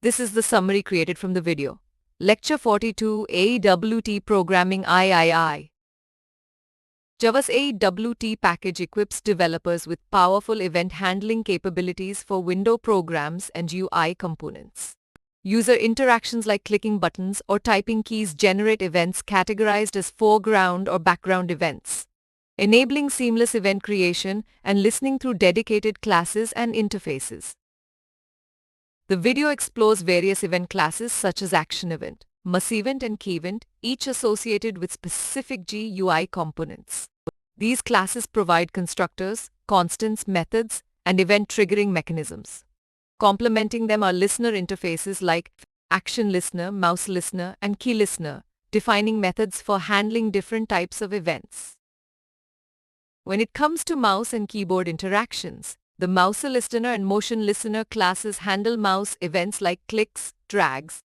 This is the summary created from the video. Lecture 42 AWT Programming III. Java's AWT package equips developers with powerful event handling capabilities for window programs and UI components. User interactions like clicking buttons or typing keys generate events categorized as foreground or background events, enabling seamless event creation and listening through dedicated classes and interfaces. The video explores various event classes such as action event, mass event, and key event, each associated with specific GUI components. These classes provide constructors, constants, methods, and event triggering mechanisms. Complementing them are listener interfaces like action listener, mouse listener, and key listener, defining methods for handling different types of events. When it comes to mouse and keyboard interactions, the mouse listener and motion listener classes handle mouse events like clicks, drags,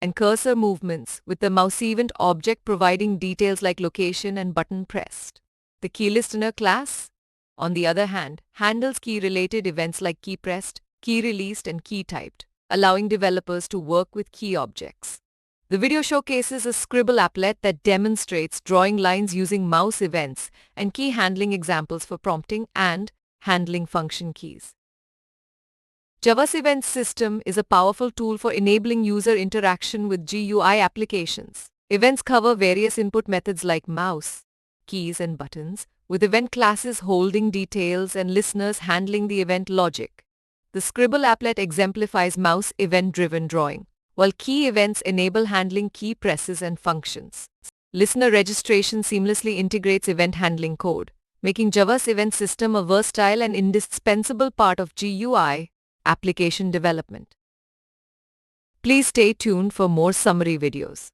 and cursor movements, with the mouse event object providing details like location and button pressed. The key listener class, on the other hand, handles key-related events like key pressed, key released, and key typed, allowing developers to work with key objects. The video showcases a Scribble applet that demonstrates drawing lines using mouse events and key handling examples for prompting and handling function keys. Java's event system is a powerful tool for enabling user interaction with GUI applications. Events cover various input methods like mouse, keys, and buttons, with event classes holding details and listeners handling the event logic. The Scribble applet exemplifies mouse event-driven drawing, while key events enable handling key presses and functions. Listener registration seamlessly integrates event handling code, making Java's event system a versatile and indispensable part of GUI application development. Please stay tuned for more summary videos.